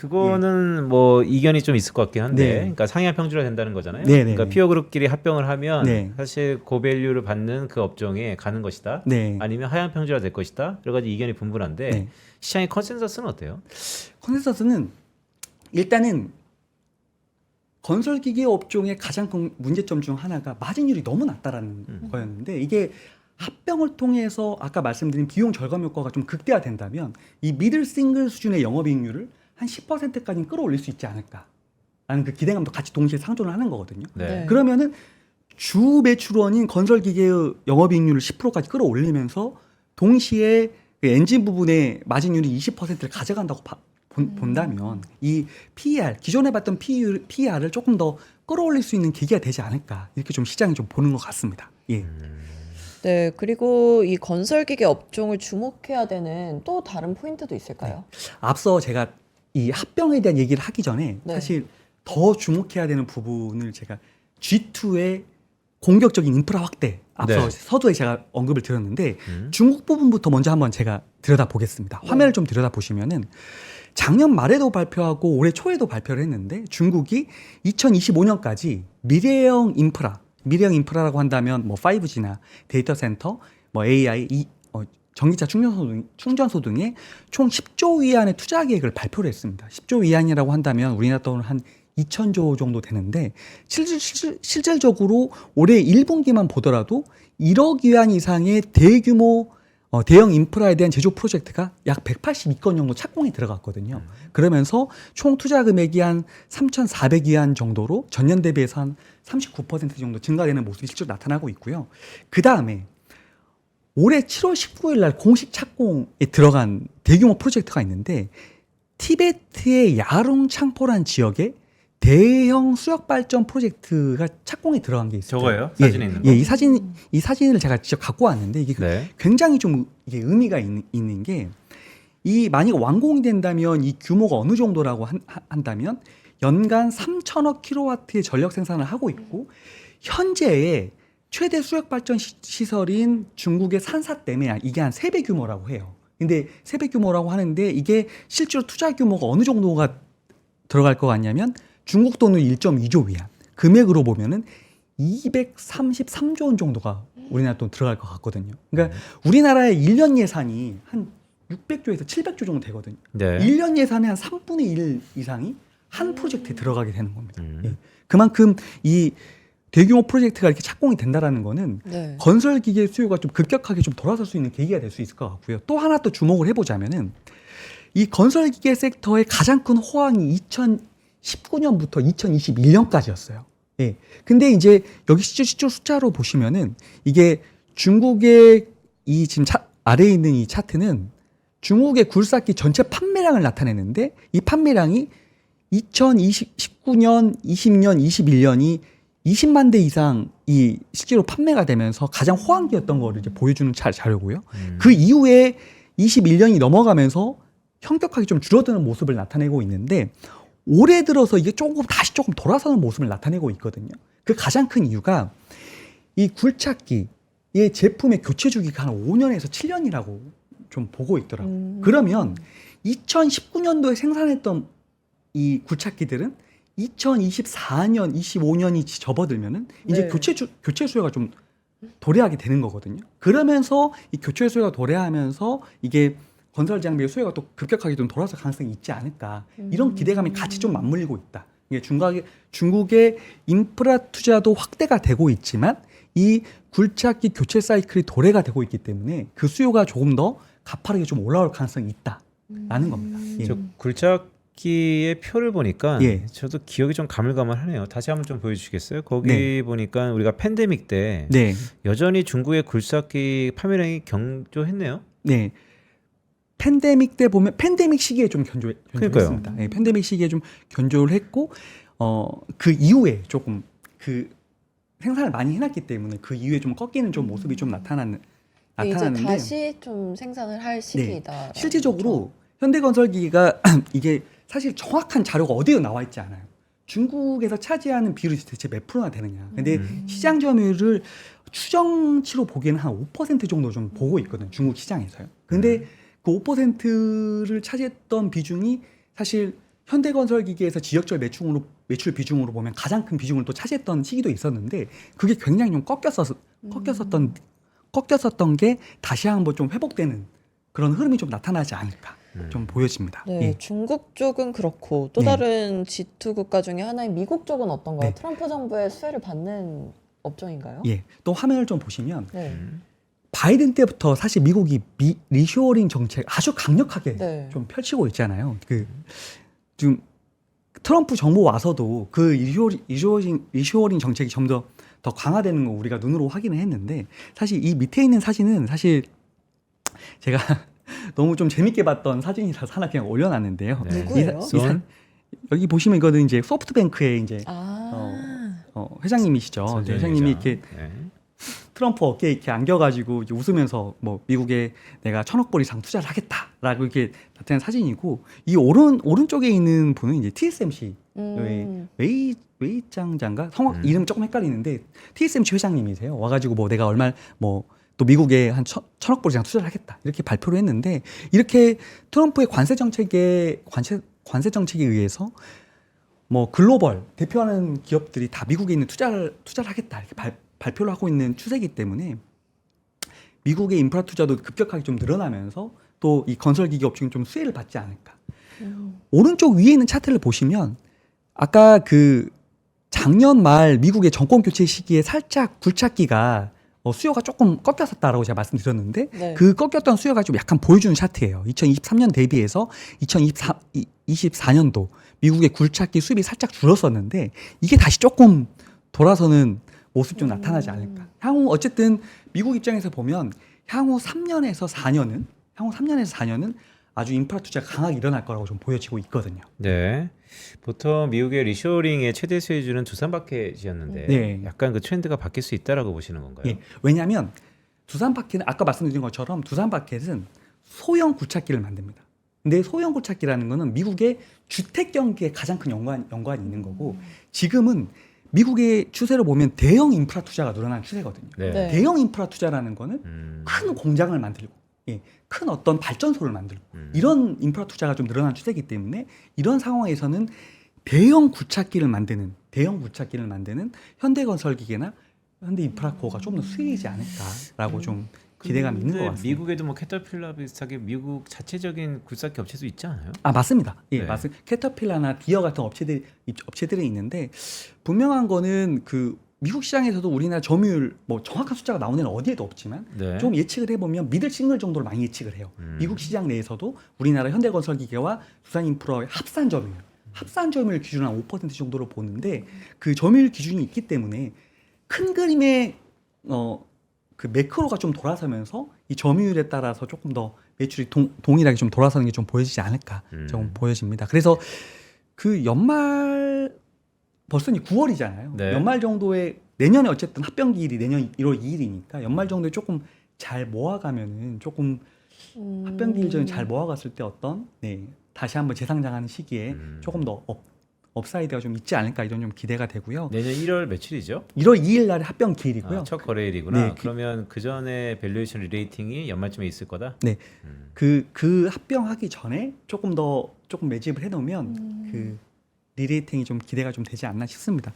그거는 뭐 이견이 좀 있을 것 같긴 한데, 네. 그러니까 상향 평준화 된다는 거잖아요. 네, 네, 그러니까 네. 피어그룹끼리 합병을 하면 네. 사실 고밸류를 받는 그 업종에 가는 것이다. 네. 아니면 하향 평준화 될 것이다. 여러 가지 이견이 분분한데 네. 시장의 컨센서스는 어때요? 컨센서스는 일단은 건설기계 업종의 가장 큰 문제점 중 하나가 마진율이 너무 낮다라는 거였는데, 이게 합병을 통해서 아까 말씀드린 비용 절감 효과가 좀 극대화된다면 이 미들 싱글 수준의 영업이익률을 한 10%까지는 끌어올릴 수 있지 않을까라는 그 기대감도 같이 동시에 상존을 하는 거거든요. 네. 그러면은 주 매출원인 건설기계의 영업이익률을 10%까지 끌어올리면서 동시에 그 엔진 부분의 마진율이 20%를 가져간다고 본다면 이 PER, 기존에 봤던 PER을 조금 더 끌어올릴 수 있는 계기가 되지 않을까, 이렇게 좀 시장이 좀 보는 것 같습니다. 예. 네, 그리고 이 건설기계 업종을 주목해야 되는 또 다른 포인트도 있을까요? 앞서 제가 이 합병에 대한 얘기를 하기 전에 네. 사실 더 주목해야 되는 부분을 제가 G2의 공격적인 인프라 확대, 앞서 네. 서두에 제가 언급을 드렸는데 중국 부분부터 먼저 한번 제가 들여다보겠습니다. 화면을 좀 들여다보시면은 작년 말에도 발표하고 올해 초에도 발표를 했는데, 중국이 2025년까지 미래형 인프라라고 한다면 뭐 5G나 데이터 센터, 뭐 AI, 전기차 충전소 등의 총 10조 위안의 투자 계획을 발표를 했습니다. 10조 위안이라고 한다면 우리나라 돈으로 한 2천조 정도 되는데, 실질적으로 올해 1분기만 보더라도 1억 위안 이상의 대규모 대형 인프라에 대한 제조 프로젝트가 약 182건 정도 착공이 들어갔거든요. 그러면서 총 투자 금액이 한 3,400위안 정도로 전년 대비해서 한 39% 정도 증가되는 모습이 실제로 나타나고 있고요. 그 다음에 올해 7월 19일 날 공식 착공에 들어간 대규모 프로젝트가 있는데, 티베트의 야룽 창포란 지역에 대형 수력 발전 프로젝트가 착공에 들어간 게 있어요. 저거예요? 사진에 있는 거? 예, 이 사진을 제가 직접 갖고 왔는데, 이게 네. 굉장히 좀 이게 의미가 있는 게, 이 만약 완공이 된다면 이 규모가 어느 정도라고 한다면 연간 3천억 킬로와트의 전력 생산을 하고 있고, 현재의 최대 수력 발전 시설인 중국의 산사댐에 이게 한 3배 규모라고 해요. 근데 3배 규모라고 하는데, 이게 실제로 투자 규모가 어느 정도가 들어갈 것 같냐면 중국 돈으로 1.2조 위안, 금액으로 보면은 233조 원 정도가 우리나라 돈 들어갈 것 같거든요. 그러니까 우리나라의 1년 예산이 한 600조에서 700조 정도 되거든요. 네. 1년 예산의 한 3분의 1 이상이 한 프로젝트에 들어가게 되는 겁니다. 예. 그만큼 이 대규모 프로젝트가 이렇게 착공이 된다라는 거는 네. 건설기계 수요가 좀 급격하게 좀 돌아설 수 있는 계기가 될 수 있을 것 같고요. 또 하나 또 주목을 해보자면은 이 건설기계 섹터의 가장 큰 호황이 2019년부터 2021년까지였어요. 예. 근데 이제 여기 실제 숫자로 보시면은 이게 중국의 이 지금 아래에 있는 이 차트는 중국의 굴삭기 전체 판매량을 나타내는데, 이 판매량이 2019년, 20년, 21년이 20만 대 이상이 실제로 판매가 되면서 가장 호황기였던 거를 이제 보여주는 자료고요. 그 이후에 21년이 넘어가면서 현격하게 좀 줄어드는 모습을 나타내고 있는데, 올해 들어서 이게 다시 조금 돌아서는 모습을 나타내고 있거든요. 그 가장 큰 이유가 이 굴착기의 제품의 교체 주기가 한 5년에서 7년이라고 좀 보고 있더라고요. 그러면 2019년도에 생산했던 이 굴착기들은 2024년, 25년이 접어들면은 이제 네. 교체 수요가 좀 도래하게 되는 거거든요. 그러면서 이 교체 수요가 도래하면서 이게 건설 장비의 수요가 또 급격하게 좀 돌아설 가능성이 있지 않을까, 이런 기대감이 같이 좀 맞물리고 있다. 이게 중국의 인프라 투자도 확대가 되고 있지만 이 굴착기 교체 사이클이 도래가 되고 있기 때문에 그 수요가 조금 더 가파르게 좀 올라올 가능성이 있다라는 겁니다. 예. 저 굴착기의 표를 보니까 예. 저도 기억이 좀 가물가물하네요. 다시 한번 좀 보여주시겠어요? 거기 네. 보니까 우리가 팬데믹 때 네. 여전히 중국의 굴착기 판매량이 경조했네요. 네. 팬데믹 때 보면 팬데믹 시기에 좀 견조했습니다. 예, 팬데믹 시기에 좀 견조를 했고, 그 이후에 조금 그 생산을 많이 해놨기 때문에 그 이후에 좀 꺾이는 좀 모습이 좀 이제 나타나는데, 다시 좀 생산을 할 시기다. 실질적으로 현대건설기가 이게 사실 정확한 자료가 어디에 나와 있지 않아요. 중국에서 차지하는 비율이 대체 몇 프로나 되느냐. 근데 시장 점유율을 추정치로 보기에는 한 5% 정도 좀 보고 있거든요. 중국 시장에서요. 근데 그 5%를 차지했던 비중이 사실 현대건설기계에서 지역별 매출 비중으로 보면 가장 큰 비중을 또 차지했던 시기도 있었는데 그게 굉장히 좀 꺾였었던 게 다시 한번 좀 회복되는 그런 흐름이 좀 나타나지 않을까 좀 보여집니다. 네, 예. 중국 쪽은 그렇고 또 네. 다른 G2 국가 중에 하나인 미국 쪽은 어떤가요? 네. 트럼프 정부의 수혜를 받는 업종인가요? 예. 또 화면을 좀 보시면 네. 바이든 때부터 사실 미국이 리쇼어링 정책 아주 강력하게 네. 좀 펼치고 있잖아요. 지금 트럼프 정부 와서도 그 리쇼어링 정책이 좀 더 강화되는 거 우리가 눈으로 확인을 했는데 사실 이 밑에 있는 사진은 사실 제가 너무 좀 재밌게 봤던 사진이라서 하나 그냥 올려놨는데요. 네. 누구예요? 여기 보시면 이거는 이제 소프트뱅크의 이제 아, 회장님이시죠. 손정희 회장님이 회장. 이렇게 네. 트럼프 어깨에 이렇게 안겨가지고 이제 웃으면서 뭐 미국에 내가 1,000억 불 이상 투자를 하겠다라고 이렇게 나타낸 사진이고 이 오른쪽에 있는 분은 이제 TSMC 웨이짱장가 이름 조금 헷갈리는데 TSMC 회장님이세요. 와가지고 뭐 내가 얼마 뭐 또 미국에 한 1,000억 불 이상 투자를 하겠다 이렇게 발표를 했는데 이렇게 트럼프의 관세 정책에 의해서 뭐 글로벌 대표하는 기업들이 다 미국에 있는 투자를 하겠다 이렇게 발표를 하고 있는 추세이기 때문에 미국의 인프라 투자도 급격하게 좀 늘어나면서 또 이 건설기기 업종이 좀 수혜를 받지 않을까. 오른쪽 위에 있는 차트를 보시면 아까 그 작년 말 미국의 정권 교체 시기에 살짝 굴착기가 수요가 조금 꺾였었다라고 제가 말씀드렸는데 네. 그 꺾였던 수요가 좀 약간 보여주는 차트예요. 2023년 대비해서 2024년도 미국의 굴착기 수입이 살짝 줄었었는데 이게 다시 조금 돌아서는 모습 좀 나타나지 않을까. 향후 어쨌든 미국 입장에서 보면 향후 3년에서 4년은 아주 인프라 투자가 강하게 일어날 거라고 좀 보여지고 있거든요. 네. 보통 미국의 리쇼어링의 최대 수혜주는 두산마켓이었는데 네. 약간 그 트렌드가 바뀔 수 있다라고 보시는 건가요? 예. 왜냐하면 두산마켓은 아까 말씀드린 것처럼 두산마켓은 소형 굴착기를 만듭니다. 근데 소형 굴착기라는 거는 미국의 주택 경기에 가장 큰 연관이 있는 거고 지금은 미국의 추세로 보면 대형 인프라 투자가 늘어나는 추세거든요. 네. 네. 대형 인프라 투자라는 거는 큰 공장을 만들고 큰 어떤 발전소를 만들고 이런 인프라 투자가 좀 늘어난 추세이기 때문에 이런 상황에서는 대형 굴착기를 만드는 현대건설기계나 현대인프라코어가 좀 더 수혜이지 않을까라고 좀 기대감이 있는 것 근데 같습니다. 미국에도 뭐 캐터필라 비슷하게 미국 자체적인 굴삭기 업체도 있지 않아요? 아 맞습니다. 예, 네. 맞습니다. 캐터필라나 디어 같은 업체들이 있는데 분명한 거는 그 미국 시장에서도 우리나라 점유율 뭐 정확한 숫자가 나오는 데는 어디에도 없지만 네. 좀 예측을 해보면 미들 싱글 정도로 많이 예측을 해요. 미국 시장 내에서도 우리나라 현대건설기계와 두산인프라의 합산 점유율 기준 한 5% 정도로 보는데 그 점유율 기준이 있기 때문에 큰 그림의 그 매크로가 좀 돌아서면서 이 점유율에 따라서 조금 더 매출이 동일하게 좀 돌아서는 게 좀 보여지지 않을까 좀 보여집니다. 그래서 그 연말 벌써 이제 9월이잖아요. 네. 연말 정도에 내년에 어쨌든 합병기일이 내년 1월 2일이니까 연말 정도에 조금 잘 모아가면은 조금 합병기일 전에 잘 모아갔을 때 어떤 다시 한번 재상장하는 시기에 조금 더 업사이드가 좀 있지 않을까 이런 좀 기대가 되고요. 내년 1월 며칠이죠? 1월 2일 날에 합병기일이고요. 아, 첫 거래일이구나. 네, 그러면 그 전에 밸류에이션 리레이팅이 연말쯤에 있을 거다. 네, 그 합병하기 전에 조금 매집을 해놓으면 그 리레이팅이 좀 기대가 좀 되지 않나 싶습니다.